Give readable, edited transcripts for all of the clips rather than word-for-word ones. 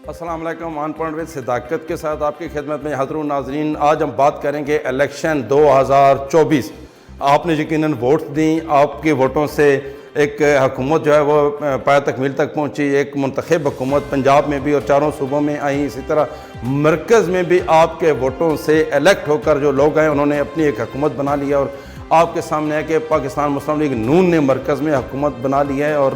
अस्सलाम वालेकुम। अनपढ़ विद सदाकत के साथ आपकी खिदमत में हाज़िर हूं। नाज़रीन, आज हम बात करेंगे इलेक्शन 2024। आपने यकीनन वोट दी, आपके वोटों से एक हुकूमत जो है वो पाया तकमील तक पहुंची। एक मुंतखब हुकूमत पंजाब में भी और चारों सूबों में आई। इसी तरह मरकज़ में भी आपके वोटों से इलेक्ट होकर जो लोग हैं उन्होंने अपनी एक हुकूमत बना लिया। और आपके सामने है कि पाकिस्तान मुस्लिम लीग नून ने मरकज़ में हुकूमत बना ली है और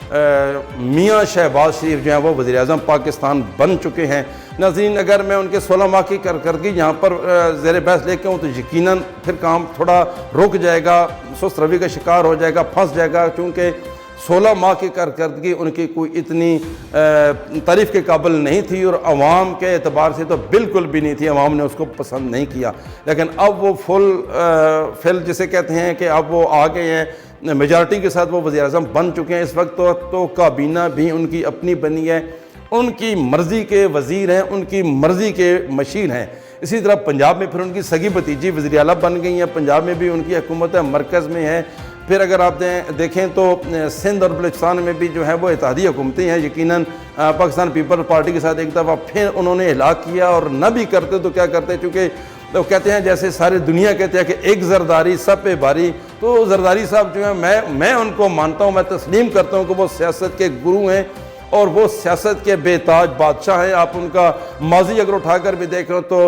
मियाँ शहबाज शरीफ जो हैं वो वज़ीर-ए-आज़म पाकिस्तान बन चुके हैं। नाज़रीन, अगर मैं उनके 16 माह की कारकर्दगी यहाँ पर ज़ेर बहस लेके हूँ तो यकीनन फिर काम थोड़ा रुक जाएगा, सुस्त रवि का शिकार हो जाएगा, फंस जाएगा, क्योंकि 16 माह की कारकर्दगी उनकी कोई इतनी तारीफ़ के काबिल नहीं थी और अवाम के एतबार से तो बिल्कुल भी नहीं थी। अवाम ने उसको पसंद नहीं किया, लेकिन अब वो फिल जिसे कहते हैं कि अब वो आ गए हैं, मेजॉरिटी के साथ वो वज़ीर-ए-आज़म बन चुके हैं। इस वक्त तो काबीना भी उनकी अपनी बनी है, उनकी मर्ज़ी के वज़ीर हैं, उनकी मर्ज़ी के मशीर हैं। इसी तरह पंजाब में फिर उनकी सगी भतीजी वज़ीर आला बन गई हैं। पंजाब में भी उनकी हुकूमत है, मरकज़ में है। फिर अगर आप देखें तो सिंध और बलूचिस्तान में भी जो है वो इत्तेहादी हुकूमतें हैं। यकीनन पाकिस्तान पीपल्स पार्टी के साथ एक दफ़ा फिर उन्होंने हिलाक किया, और न भी करते तो क्या करते, चूँकि तो कहते हैं जैसे सारी दुनिया कहते हैं कि एक जरदारी सब पे भारी। तो जरदारी साहब जो है मैं उनको मानता हूँ, मैं तस्लीम करता हूँ कि वो सियासत के गुरु हैं और वो सियासत के बेताज बादशाह हैं। आप उनका माजी अगर उठाकर भी देखें तो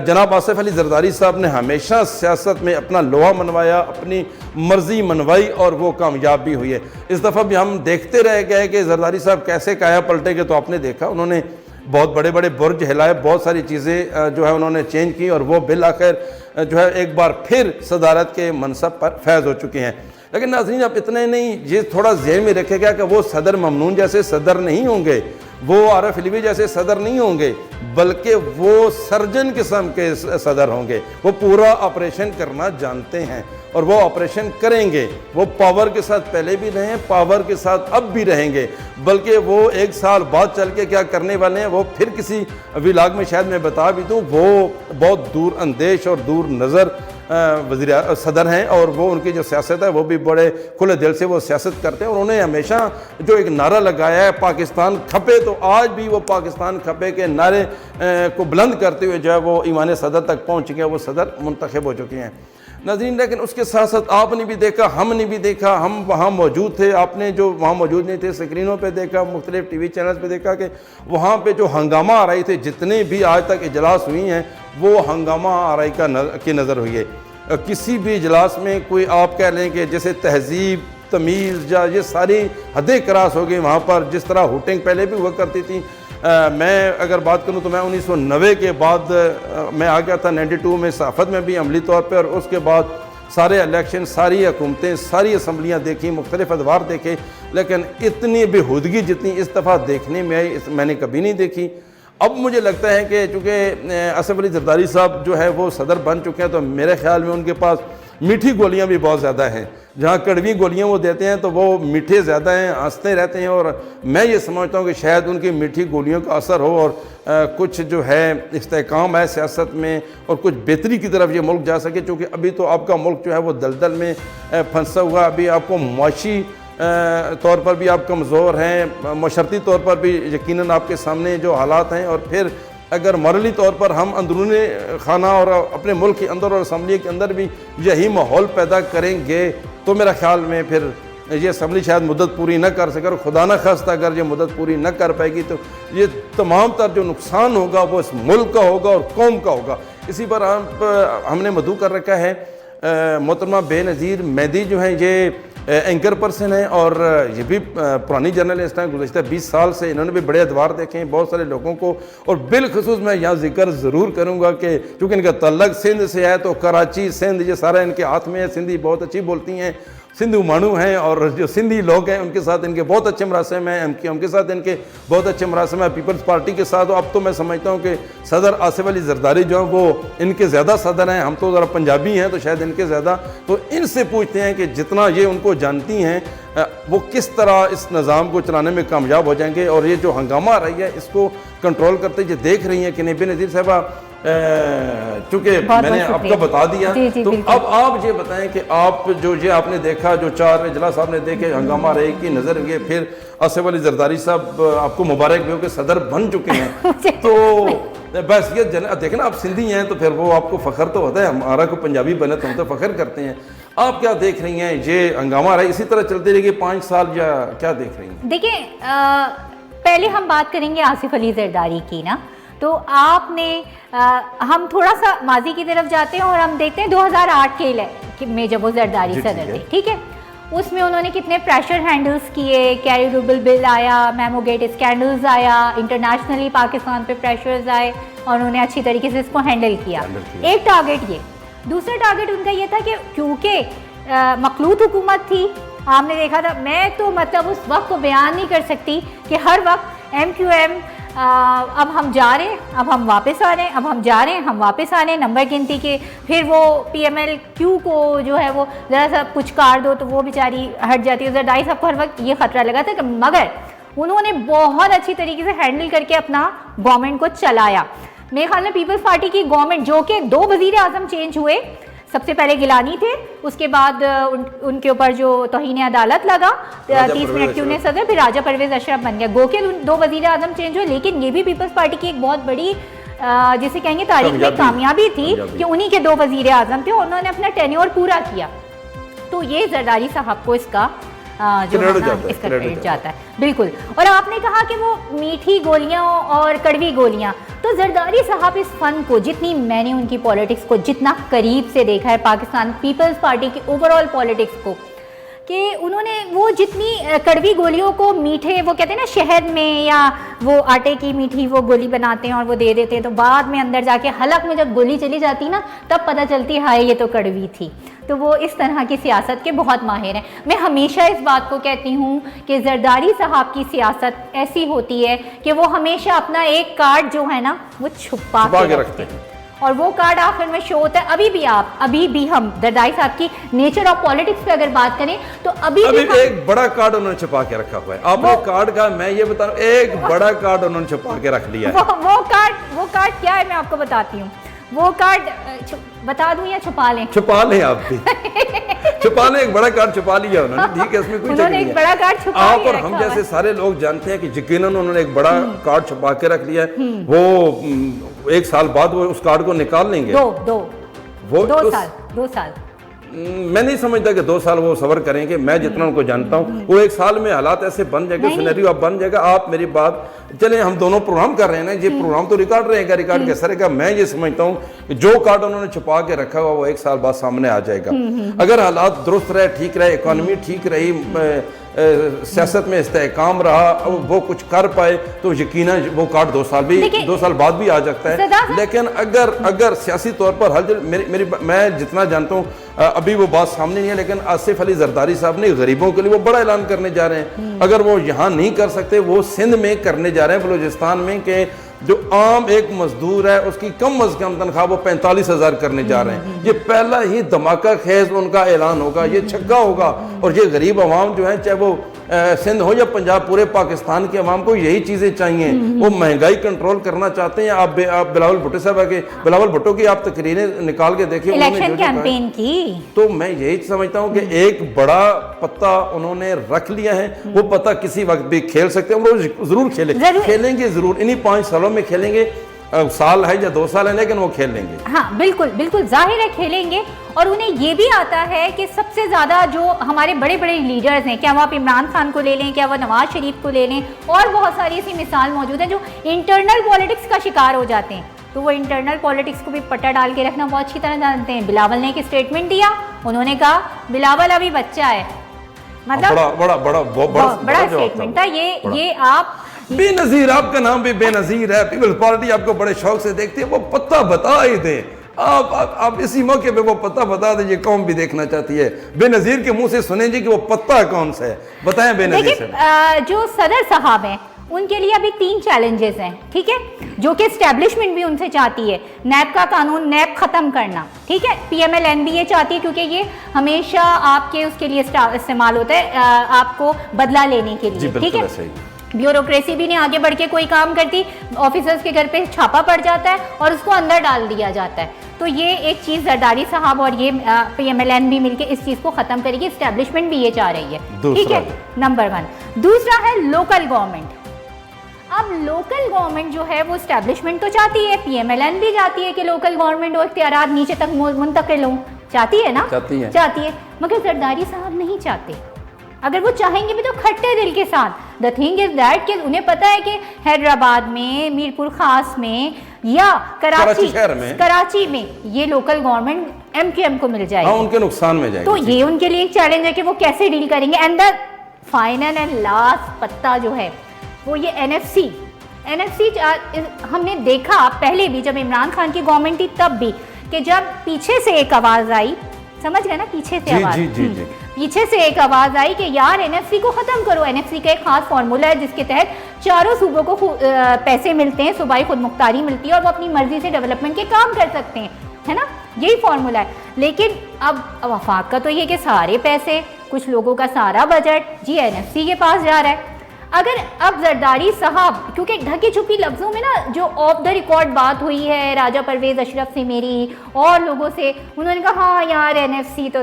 जनाब आसिफ अली जरदारी साहब ने हमेशा सियासत में अपना लोहा मनवाया, अपनी मर्जी मनवाई और वो कामयाब भी हुई है। इस दफ़ा भी हम देखते रह गए कि जरदारी साहब कैसे काया पलटेंगे। तो आपने देखा उन्होंने बहुत बड़े बड़े बुर्ज हिलाए, बहुत सारी चीज़ें जो है उन्होंने चेंज की और वो बिल आखिर जो है एक बार फिर सदारत के मनसब पर फैज़ हो चुके हैं। लेकिन नाज़रीन, अब इतने नहीं, ये थोड़ा ज़हन में रखेगा कि वो सदर ममनून जैसे सदर नहीं होंगे, वो आरिफ अलवी जैसे सदर नहीं होंगे, बल्कि वो सर्जन किस्म के सदर होंगे। वो पूरा ऑपरेशन करना जानते हैं और वो ऑपरेशन करेंगे। वो पावर के साथ पहले भी रहे हैं, पावर के साथ अब भी रहेंगे, बल्कि वो एक साल बाद चल के क्या करने वाले हैं वो फिर किसी व्लॉग में शायद मैं बता भी दूँ। वो बहुत दूर अंदेश और दूर नज़र वज़ीर सदर हैं और वो उनकी जो सियासत है वो भी बड़े खुले दिल से वो सियासत करते हैं। और उन्होंने हमेशा जो एक नारा लगाया है पाकिस्तान खपे, तो आज भी वो पाकिस्तान खपे के नारे को बुलंद करते हुए जो है वो ईवान सदर तक पहुँच गए, वो सदर मुंतखब हो चुके हैं। नाज़रीन, लेकिन उसके साथ साथ आपने भी देखा, हमने भी देखा, हम वहाँ मौजूद थे, आपने जो वहाँ मौजूद नहीं थे स्क्रीनों पे देखा, मुख्तलिफ टीवी चैनल्स पे देखा कि वहाँ पे जो हंगामा आ रही थे, जितने भी आज तक इजलास हुई हैं वो हंगामा आ रही की नज़र हुई है। किसी भी इजलास में कोई आप कह लें कि जैसे तहजीब तमीज़ या ये सारी हदें क्रॉस हो गई वहाँ पर। जिस तरह हुटिंग पहले भी हुआ करती थी, मैं अगर बात करूं तो मैं 1990 के बाद मैं आ गया था 92 में सहाफ़त में भी अमली तौर पर, और उसके बाद सारे इलेक्शन, सारी हुकूमतें, सारी असम्बलियाँ देखी, मुख्तलिफ अदवार देखे, लेकिन इतनी बेहूदगी जितनी इस दफ़ा देखने में आई मैंने कभी नहीं देखी। अब मुझे लगता है कि चूँकि आसिफ अली जरदारी साहब जो है वो सदर बन चुके हैं, तो मेरे ख्याल में उनके पास मीठी गोलियां भी बहुत ज़्यादा हैं। जहाँ कड़वी गोलियां वो देते हैं तो वो मीठे ज़्यादा हैं, हंसते रहते हैं। और मैं ये समझता हूँ कि शायद उनकी मीठी गोलियों का असर हो और कुछ जो है इस्तेहकाम है सियासत में और कुछ बेहतरी की तरफ ये मुल्क जा सके। चूँकि अभी तो आपका मुल्क जो है वो दलदल में फंसा हुआ, अभी आपको मुआशी तौर पर भी आप कमज़ोर हैं, मशरती तौर पर भी यकीनन आपके सामने जो हालात हैं, और फिर अगर मॉरली तौर पर हम अंदरूनी खाना और अपने मुल्क के अंदर और असम्बली के अंदर भी यही माहौल पैदा करेंगे तो मेरा ख्याल में फिर ये असम्बली शायद मुद्दत पूरी न कर सके। और खुदा न खास्ता अगर ये मुद्दत पूरी न कर पाएगी तो ये तमाम तर जो नुकसान होगा वो इस मुल्क का होगा और कौम का होगा। इसी पर हमने मदऊ कर रखा है मोहतरमा बेनज़ीर मेहदी जो है ये एंकर पर्सन है और ये भी पुरानी जर्नलिस्ट हैं। गुज़श्ता 20 साल से इन्होंने भी बड़े अदवार देखे हैं बहुत सारे लोगों को। और बिलखसूस मैं यहाँ जिक्र ज़रूर करूँगा कि चूँकि इनका तल्लक सिंध से है तो कराची सिंध ये सारा इनके हाथ में है। सिंधी बहुत अच्छी बोलती हैं, सिंधु मानू हैं, और जो सिंधी लोग हैं उनके साथ इनके बहुत अच्छे मरासम हैं। एम के साथ इनके बहुत अच्छे मरासम हैं, पीपल्स पार्टी के साथ। अब तो मैं समझता हूँ कि सदर आसिफ अली जरदारी जो हैं वो इनके ज़्यादा सदर हैं। हम तो ज़रा पंजाबी हैं तो शायद इनके ज़्यादा। तो इनसे पूछते हैं कि जितना ये उनको जानती हैं वो किस तरह इस निज़ाम को चलाने में कामयाब हो जाएंगे, और ये जो हंगामा आ रही है इसको कंट्रोल करते ये देख रही हैं कि नहीं। बेनज़ीर साहबा, चूंकि मैंने आपको बता दिया, तो अब आप ये बताएं कि आप जो ये आपने देखा, जो 4 इजलास आपने देखे, हंगामा रही की नजर गए, फिर आसिफ अली जरदारी साहब आपको मुबारक भी हो कि सदर बन चुके हैं तो बस ये देखें ना, आप सिंधी हैं तो फिर वो आपको फख्र तो होता है, हमारा को पंजाबी बने तो हम तो फख्र करते हैं। आप क्या देख रही हैं, ये हंगामा रहा इसी तरह चलते रहेगी 5 साल या क्या देख रही हैं? देखिए, पहले हम बात करेंगे आसिफ अली जरदारी की ना, तो आपने हम थोड़ा सा माजी की तरफ जाते हैं और हम देखते हैं 2008 के में जब वो जरदारी सदर थे, ठीक है, उसमें उन्होंने कितने प्रेशर हैंडल्स किए, कैरी रूबल बिल आया, मेमोगेट स्कैंडल्स आया, इंटरनेशनली पाकिस्तान पे प्रेशर्स आए और उन्होंने अच्छी तरीके से इसको हैंडल किया। एक टारगेट ये, दूसरा टारगेट उनका ये था कि क्योंकि मखलूत हुकूमत थी, आपने देखा था, मैं तो मतलब उस वक्त को बयान नहीं कर सकती कि हर वक्त MQM अब हम जा रहे हैं, अब हम वापस आ रहे हैं, अब हम जा रहे हैं, हम वापस आ रहे हैं, नंबर गिनती के, फिर वो PMLQ को जो है वो ज़रा सा कुछ कार दो तो वो बेचारी हट जाती है। जरदारी साहब को हर वक्त ये खतरा लगा था, मगर उन्होंने बहुत अच्छी तरीके से हैंडल करके अपना गवर्नमेंट को चलाया। मेरे ख्याल में पीपल्स पार्टी की गवर्नमेंट, जो कि 2 वज़ीर आज़म चेंज हुए, सबसे पहले गिलानी थे, उसके बाद उनके ऊपर जो तौहीन अदालत लगा 30 मिनट की उन्हें सज़ा, फिर राजा परवेज़ अशरफ बन गया। गो के 2 वज़ीर आज़म चेंज हुए, लेकिन ये भी पीपल्स पार्टी की एक बहुत बड़ी जिसे कहेंगे तारीख में कामयाबी थी कि उन्हीं के 2 वज़ीर आज़म थे, उन्होंने अपना टेन्योर पूरा किया। तो ये जरदारी साहब को इसका जो इसका क्रेडिट जाता है, बिल्कुल। और आपने कहा कि वो मीठी गोलियां और कड़वी गोलियां, तो जरदारी साहब इस फन को, जितनी मैंने उनकी पॉलिटिक्स को जितना करीब से देखा है, पाकिस्तान पीपल्स पार्टी की ओवरऑल पॉलिटिक्स को, कि उन्होंने वो जितनी कड़वी गोलियों को मीठे, वो कहते हैं ना शहद में या वो आटे की मीठी वो गोली बनाते हैं और वो दे देते हैं, तो बाद में अंदर जाके हलक में जब गोली चली जाती ना, तब पता चलती हाय ये तो कड़वी थी। तो वो इस तरह की सियासत के बहुत माहिर हैं। मैं हमेशा इस बात को कहती हूँ कि जरदारी साहब की सियासत ऐसी होती है कि वो हमेशा अपना एक कार्ड जो है ना वो छुपा के रखते हैं, और वो कार्ड आखिर में शो होता है। अभी भी हम जरदारी साहब की नेचर ऑफ पॉलिटिक्स पे अगर बात करें तो अभी एक बड़ा कार्ड उन्होंने छुपा के रखा हुआ है। आपने कार्ड का, मैं ये बता रहा हूँ, एक बड़ा कार्ड उन्होंने छुपा के रख लिया है। वो कार्ड क्या है, मैं आपको बताती हूँ। वो कार्ड बता दूं या छुपा लें? छुपा लें आप भी। छुपा लें, एक बड़ा कार्ड छुपा लिया उन्होंने, ठीक है, उसमें कोई उन्होंने एक बड़ा कार्ड छुपा लिया। आप और हम जैसे सारे लोग जानते हैं कि यकीनन उन्होंने एक बड़ा कार्ड छुपा के रख लिया है। वो 1 साल बाद वो उस कार्ड को निकाल लेंगे। दो साल मैं नहीं समझता कि 2 साल वो सबर करेंगे। मैं जितना उनको जानता हूँ, वो 1 साल में हालात ऐसे बन जाएंगे, सिनेरियो अब बन जाएगा। आप मेरी बात, चले हम दोनों प्रोग्राम कर रहे हैं ना, ये प्रोग्राम तो रिकॉर्ड रहेगा, रिकॉर्ड कैसा रहेगा? मैं ये समझता हूँ कि जो कार्ड उन्होंने छुपा के रखा हुआ वो 1 साल बाद सामने आ जाएगा। अगर हालात दुरुस्त रहे, ठीक रहे, इकोनॉमी ठीक रही, सियासत में इस्तेहकाम रहा, वो कुछ कर पाए, तो यकीनन वो कार्ड 2 साल बाद भी आ सकता है। लेकिन अगर सियासी तौर पर हल, मैं जितना जानता हूँ अभी वो बात सामने नहीं है, लेकिन आसिफ अली जरदारी साहब ने गरीबों के लिए वो बड़ा ऐलान करने जा रहे हैं। अगर वो यहाँ नहीं कर सकते, वो सिंध में करने जा रहे हैं, बलूचिस्तान में, कि जो आम एक मजदूर है उसकी कम अज कम तनख्वाह वो 45,000 करने जा रहे हैं। ये पहला ही धमाका खेज उनका ऐलान होगा, ये छक्का होगा। और ये गरीब अवाम जो है, चाहे वो सिंध हो या पंजाब, पूरे पाकिस्तान के अवाम को यही चीजें चाहिए। वो महंगाई कंट्रोल करना चाहते हैं। आप बिलावल भुट्टो साहब के, बिलावल भुट्टो की आप तकरीरें निकाल के देखिए इलेक्शन कैंपेन की, तो मैं यही समझता हूँ कि एक बड़ा पत्ता उन्होंने रख लिया है। वो पत्ता किसी वक्त भी खेल सकते हैं, वो जरूर खेलेंगे जरूर, इन्हीं 5 सालों में खेलेंगे। साल है या 2 साल है, लेकिन वो खेल लेंगे। हाँ बिल्कुल जाहिर है खेलेंगे। और उन्हें ये भी आता है कि सबसे ज़्यादा जो हमारे बड़े बड़े लीडर्स हैं, क्या वो आप इमरान खान को ले लें, क्या वो नवाज शरीफ को ले लें, और बहुत सारी ऐसी मिसाल मौजूद है जो इंटरनल पॉलिटिक्स का शिकार हो जाते हैं। तो वो इंटरनल पॉलिटिक्स को भी पट्टा डाल के रखना बहुत अच्छी तरह जानते हैं। बिलावल ने एक स्टेटमेंट दिया, उन्होंने कहा बिलावल अभी बच्चा है, मतलब बड़ा स्टेटमेंट था ये। आप बेनजीर, आपका नाम भी बेनजीर है, पीपल्स पार्टी आपको बड़े शौक से देखती है। वो पत्ता बता ही दे, आप इसी मौके पे वो पत्ता बता दें, ये कौम भी देखना चाहती है। बेनजीर के मुंह से सुने जी कि वो पत्ता कौन सा है, बताएं बेनजीर से। जो सदर साहब हैं उनके लिए अभी 3 चैलेंजेस हैं, ठीक है, जो कि एस्टेब्लिशमेंट भी उनसे चाहती है। नैब का कानून, नैब खत्म करना, ठीक है, PML NBA चाहती है, क्योंकि ये हमेशा आपके उसके लिए इस्तेमाल होता है, आपको बदला लेने के लिए, ठीक है। ब्यूरोक्रेसी भी नहीं आगे बढ़ के कोई काम करती, ऑफिसर्स के घर पे छापा पड़ जाता है और उसको अंदर डाल दिया जाता है। तो ये एक चीज़ जरदारी साहब और ये PMLN भी मिलके इस चीज़ को ख़त्म करेगी, इस्टेब्लिशमेंट भी ये चाह रही है, ठीक है, नंबर 1। दूसरा है लोकल गवर्नमेंट। अब लोकल गवर्नमेंट जो है वो इस्टेब्लिशमेंट तो चाहती है, PMLN भी चाहती है कि लोकल गवर्नमेंट और इख्तियारात नीचे तक मुंतकिल हों, चाहती है ना, चाहती है, मगर जरदारी साहब नहीं चाहते। अगर वो चाहेंगे भी तो खट्टे दिल के साथ। द थिंग इज दैट कि उन्हें पता है कि हैदराबाद में, मीरपुर खास में या कराची में ये लोकल गवर्नमेंट MQM को मिल जाएगी, उनके नुकसान में जाएगी। तो ये उनके लिए एक चैलेंज है कि वो कैसे डील करेंगे। And the final and last पत्ता जो है वो ये NFC हमने देखा पहले भी जब इमरान खान की गवर्नमेंट थी तब भी कि जब पीछे से एक आवाज़ आई, समझ गए ना, पीछे से आवाज़, पीछे से एक आवाज़ आई कि यार NFC को ख़त्म करो। NFC का एक खास फार्मूला है जिसके तहत चारों सूबों को पैसे मिलते हैं, सूबाई खुद मुख्तारी मिलती है और वो अपनी मर्जी से डेवलपमेंट के काम कर सकते हैं, है ना, यही फार्मूला है। लेकिन अब वफाक का तो ये कि सारे पैसे, कुछ लोगों का सारा बजट जी NFC के पास जा रहा है। अगर अब जरदारी साहब, क्योंकि ढकी छुपी लफ्ज़ों में ना जो ऑफ द रिकॉर्ड बात हुई है राजा परवेज़ अशरफ से मेरी और लोगों से, उन्होंने कहा हाँ यार NFC तो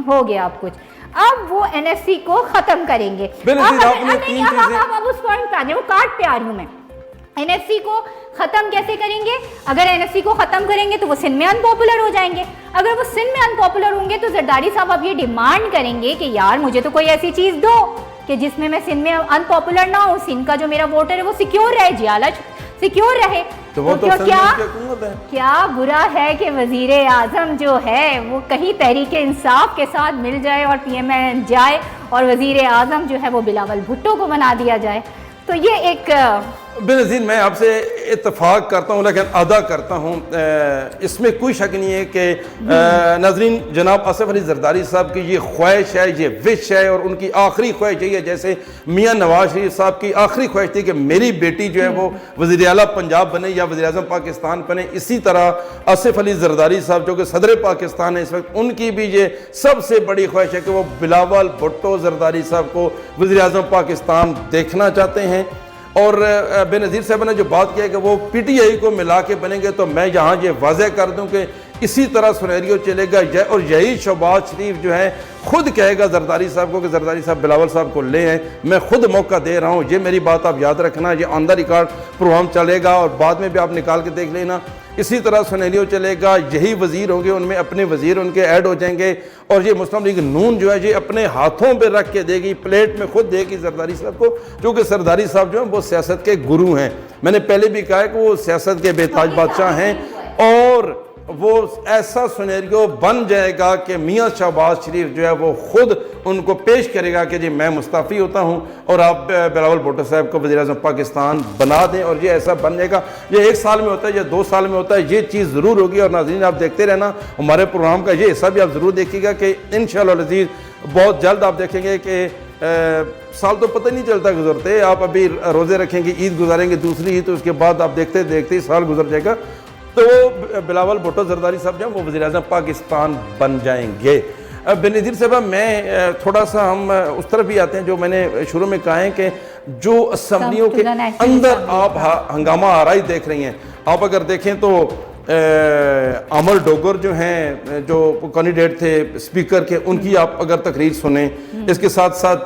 हो गया अब कुछ, अब वो NFC को ख़त्म करेंगे। अब उस पॉइंट पे आ जाए, वो काट पे आ रही हूँ मैं। NFC को ख़त्म कैसे करेंगे? अगर NFC को ख़त्म करेंगे तो वो सिंध में अनपॉपुलर हो जाएंगे। अगर वो सिंध में अनपॉपुलर होंगे तो जरदारी साहब अब ये डिमांड करेंगे कि यार मुझे तो कोई ऐसी चीज़ दो कि जिसमें मैं सिंध में अनपॉपुलर ना हूँ, सिंध का जो मेरा वोटर है वो सिक्योर रहे, जियाला सिक्योर रहे। तो वो तो क्या बुरा है कि वजीर आजम जो है वो कहीं तहरीक इंसाफ के साथ मिल जाए और PMLN जाए और वजीर आजम जो है वो बिलावल भुट्टो को बना दिया जाए। तो ये एक बेनज़ीर मैं आपसे इत्तेफाक करता हूँ लेकिन अदा करता हूँ, इसमें कोई शक नहीं है कि नाज़रीन जनाब आसिफ अली जरदारी साहब की ये ख्वाहिश है, ये विश है और उनकी आखिरी ख्वाहिश यही है, जैसे मियाँ नवाज शरीफ साहब की आखिरी ख्वाहिश थी कि मेरी बेटी जो है वो वज़ीर आला पंजाब बने या वज़ीर आज़म पाकिस्तान बने। इसी तरह आसिफ अली जरदारी साहब जो कि सदर पाकिस्तान है इस वक्त, उनकी भी ये सबसे बड़ी ख्वाहिश है कि वो बिलावल भुट्टो जरदारी साहब को वज़ीर आज़म पाकिस्तान देखना चाहते हैं। और बेनज़ीर साहब ने जो बात किया कि वो PTI को मिला के बनेंगे, तो मैं यहाँ ये वाज़े कर दूँ कि इसी तरह सुनहरियो चलेगा। और यही शहबाज शरीफ जो है खुद कहेगा जरदारी साहब को कि जरदारी साहब बिलावल साहब को ले हैं, मैं खुद मौका दे रहा हूँ। ये मेरी बात आप याद रखना, ये ऑन द रिकॉर्ड प्रोग्राम चलेगा और बाद में भी आप निकाल के देख लेना। इसी तरह सुनहरियो चलेगा, यही वज़ीर होंगे, उनमें अपने वज़ीर उनके ऐड हो जाएंगे और ये मुस्लिम लीग नून जो है ये अपने हाथों पे रख के देगी, प्लेट में खुद देगी जरदारी साहब को, क्योंकि जरदारी साहब जो है वो सियासत के गुरु हैं। मैंने पहले भी कहा है कि वो सियासत के बेताज बादशाह हैं और वो ऐसा सुनहरियो बन जाएगा कि मियाँ शहबाज शरीफ जो है वो खुद उनको पेश करेगा कि जी मैं मुस्तफ़ी होता हूँ और आप बिलावल भुट्टो साहब को वज़ीर आज़म पाकिस्तान बना दें। और ये ऐसा बन जाएगा, ये 1 साल में होता है या 2 साल में होता है, ये चीज़ ज़रूर होगी। और नाज़रीन आप देखते रहना हमारे प्रोग्राम का ये हिस्सा भी आप ज़रूर देखिएगा कि इंशाअल्लाह अज़ीज़ बहुत जल्द आप देखेंगे कि साल तो पता ही नहीं चलता गुजरते, आप अभी रोज़े रखेंगे, ईद गुजारेंगे, दूसरी ईद, तो उसके बाद आप देखते देखते साल गुजर जाएगा, तो वो बिलावल भुट्टो जरदारी साहब जो वो वज़ीर आज़म पाकिस्तान बन जाएंगे। बेनज़ीर साहब मैं थोड़ा सा हम उस तरफ भी आते हैं जो मैंने शुरू में कहा है कि जो असम्बलियों के अंदर आप हंगामा आ रहा ही देख रही हैं। आप अगर देखें तो अमर डोगर जो हैं जो कैंडिडेट थे स्पीकर के, उनकी आप अगर तकरीर सुने, इसके साथ साथ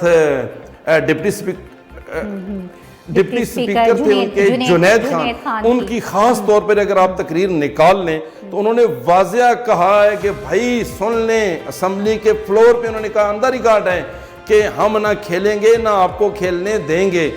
डिप्टी स्पीकर थे उनके जुनैद खान, उनकी खास तौर पर अगर आप तकरीर निकाल लें तो उन्होंने वाज़िया कहा है कि भाई सुन लें, असम्बली के फ्लोर पे उन्होंने कहा अंदर रिकॉर्ड है कि हम ना खेलेंगे ना आपको खेलने देंगे,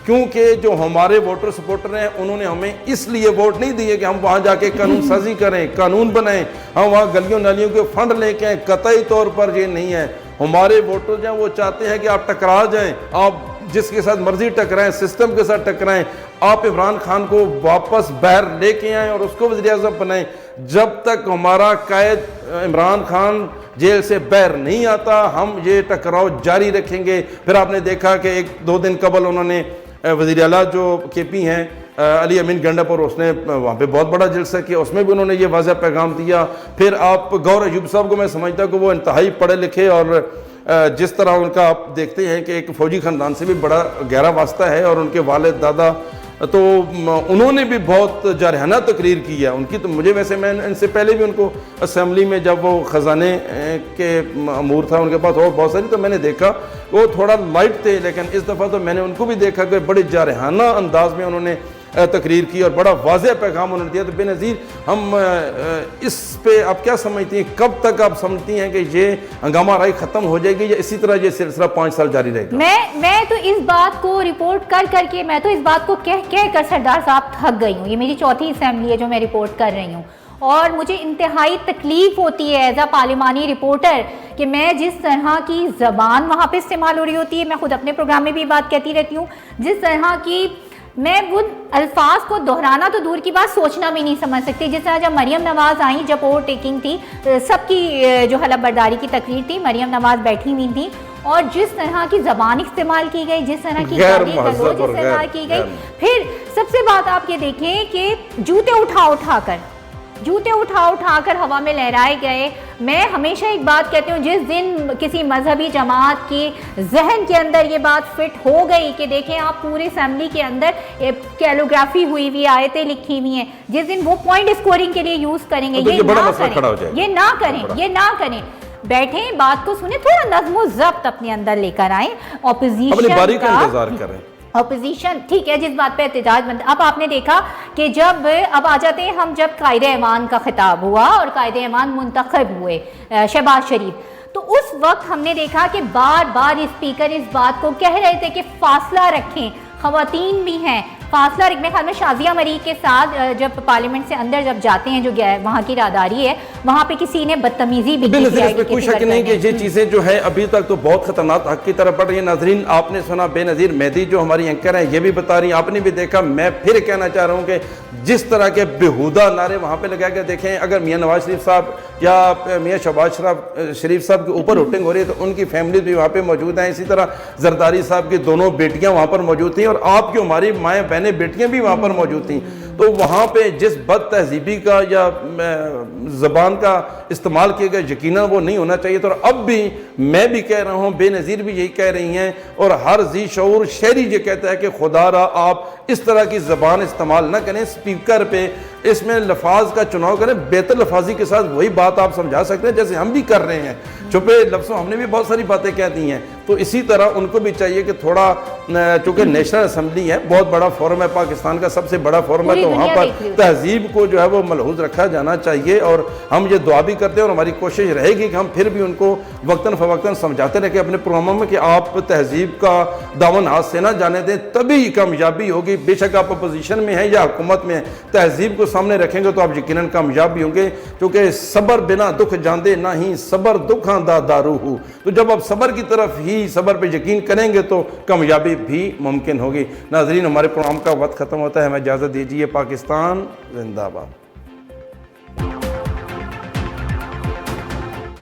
क्योंकि जो हमारे वोटर सपोर्टर हैं उन्होंने हमें इसलिए वोट नहीं दिए कि हम वहाँ जाके कानून साजी करें, कानून बनाएं, हम वहाँ गलियों नालियों के फंड लेके आए। कतई तौर पर ये नहीं है। हमारे वोटर जो वो चाहते हैं कि आप टकरा जाएं, आप जिसके साथ मर्जी टकराएं, सिस्टम के साथ टकराएं, आप इमरान खान को वापस बाहर लेके आएँ और उसको वज़ीर आज़म बनाएं। जब तक हमारा कायद इमरान खान जेल से बाहर नहीं आता हम ये टकराव जारी रखेंगे। फिर आपने देखा कि 1-2 दिन कबल उन्होंने वज़ीर आला जो KP हैं अली अमीन गंडापुर, उसने वहाँ पे बहुत बड़ा जलसा किया, उसमें भी उन्होंने ये वाज़ह पैगाम दिया। फिर आप गौर अयूब साहब को मैं समझता हूँ कि वो इंतहाई पढ़े लिखे और जिस तरह उनका आप देखते हैं कि एक फ़ौजी ख़ानदान से भी बड़ा गहरा वास्ता है, और उनके वालिद दादा तो उन्होंने भी बहुत जारहाना तकरीर की है उनकी। तो मुझे वैसे मैं इनसे पहले भी उनको असम्बली में जब वो ख़जाने के अमूर था उनके पास और बहुत सारी, तो मैंने देखा वो थोड़ा लाइट थे, लेकिन इस दफ़ा तो मैंने उनको भी देखा कि बड़े जारहाना अंदाज में उन्होंने तकरीर की और बड़ा वाज़ेह पैगाम उन्होंने दिया। तो बेनज़ीर हम इस पे आप क्या समझती हैं, कब तक आप समझती हैं कि ये हंगामा राई ख़त्म हो जाएगी या इसी तरह ये सिलसिला 5 साल जारी रहेगा? मैं तो इस बात को रिपोर्ट कर करके, मैं तो इस बात को कह कर सरदार साहब थक गई हूँ। ये मेरी चौथी असेंबली है जो मैं रिपोर्ट कर रही हूँ, और मुझे इंतहाई तकलीफ़ होती है एज अ पार्लिमानी रिपोर्टर कि मैं जिस तरह की ज़बान वहाँ पे इस्तेमाल हो रही होती है, मैं खुद अपने प्रोग्राम में भी बात कहती रहती हूँ, जिस तरह की मैं वो अल्फाज को दोहराना तो दूर की बात, सोचना भी नहीं समझ सकती। जिस तरह जब मरियम नवाज़ आई, जब ओवरटेकिंग थी, सबकी जो हलफ बर्दारी की तकरीर थी, मरियम नवाज़ बैठी हुई थी, और जिस तरह की ज़बान इस्तेमाल की गई, जिस तरह की गाली गलौज इस्तेमाल की गई, फिर सबसे बात आप ये देखें कि जूते उठा कर हवा में लहराए गए। मैं हमेशा एक बात कहती हूँ, जिस दिन किसी मजहबी जमात के जहन के अंदर ये बात फिट हो गई कि देखें आप पूरे असेंबली के अंदर कैलोग्राफी हुई हुई आयतें लिखी हुई हैं, जिस दिन वो पॉइंट स्कोरिंग के लिए यूज़ करेंगे, ये ना करें, बैठे बात को सुने, थोड़ा नज़्म ज़ब्त अपने अंदर लेकर आए, ऑपोजिशन का इंतजार करें। अपोजिशन ठीक है, जिस बात पे एहतजाज बंद। अब आपने देखा कि जब अब आ जाते हैं हम, जब कायदे-ए-मान का खिताब हुआ और कायदे-ए-मान मुंतखब हुए शहबाज शरीफ, तो उस वक्त हमने देखा कि बार बार स्पीकर इस बात को कह रहे थे कि फासला रखें, ख़वातीन भी हैं, फासला रखने। ख्याल में शाजिया मरीक के साथ जब पार्लियामेंट से अंदर जब जाते हैं, जो वहाँ की राहदारी है, वहाँ पे किसी ने बदतमीजी भी की। कोई शक नहीं कि ये चीज़ें जो है अभी तक तो बहुत खतरनाक हक की तरफ बढ़ रही है। नाजरीन, आपने सुना बेनज़ीर मेहदी जो हमारी एंकर हैं ये भी बता रही हैं, आपने भी देखा। मैं फिर कहना चाह रहा हूँ कि जिस तरह के बेहुदा नारे वहाँ पे लगा के देखें, अगर मियाँ नवाज शरीफ साहब या मियाँ शहबाज शरीफ साहब के ऊपर वोटिंग हो रही है तो उनकी फैमिली भी वहाँ पे मौजूद हैं। इसी तरह जरदारी साहब की दोनों बेटियाँ वहाँ पर मौजूद थी, और आपकी हमारी माएँ बहनें बेटियाँ भी वहाँ पर मौजूद थी। तो वहाँ पे जिस बद तहजीबी का या ज़बान का इस्तेमाल किया गया, यकीनन वो नहीं होना चाहिए। तो अब भी मैं भी कह रहा हूँ, बेनज़ीर भी यही कह रही हैं, और हर जी शऊर शहरी ये कहता है कि खुदारा आप इस तरह की ज़बान इस्तेमाल न करें स्पीकर पे, इसमें लफाज का चुनाव करें, बेहतर लफाजी के साथ वही बात आप समझा सकते हैं जैसे हम भी कर रहे हैं। छुपे लफ्ज़ों हमने भी बहुत सारी बातें कह दी हैं, तो इसी तरह उनको भी चाहिए कि थोड़ा, चूँकि नेशनल असम्बली है, बहुत बड़ा फोरम है, पाकिस्तान का सबसे बड़ा फोरम है, तो वहाँ पर तहजीब को जो है वो मलहूज़ रखा जाना चाहिए। और हम ये दुआ भी करते हैं और हमारी कोशिश रहेगी कि हम फिर भी उनको वक्तन फ़वक्तन समझाते रहें अपने प्रोग्रामों में कि आप तहजीब का दामन हाथ से ना जाने दें, तभी कामयाबी होगी। बेशक आप अपोजिशन में हैं या हुकूमत में हैं, तहजीब को सामने रखेंगे तो आप यकीनन कामयाब भी होंगे, क्योंकि सब्र बिना दुख जानदे ना ही सब्र दुखा दा दारू हो। तो जब आप सब्र की तरफ ही, सब्र पे यकीन करेंगे तो कामयाबी भी मुमकिन होगी। नाज़रीन, हमारे प्रोग्राम का वक्त ख़त्म होता है, हमें इजाज़त दीजिए। पाकिस्तान जिंदाबाद।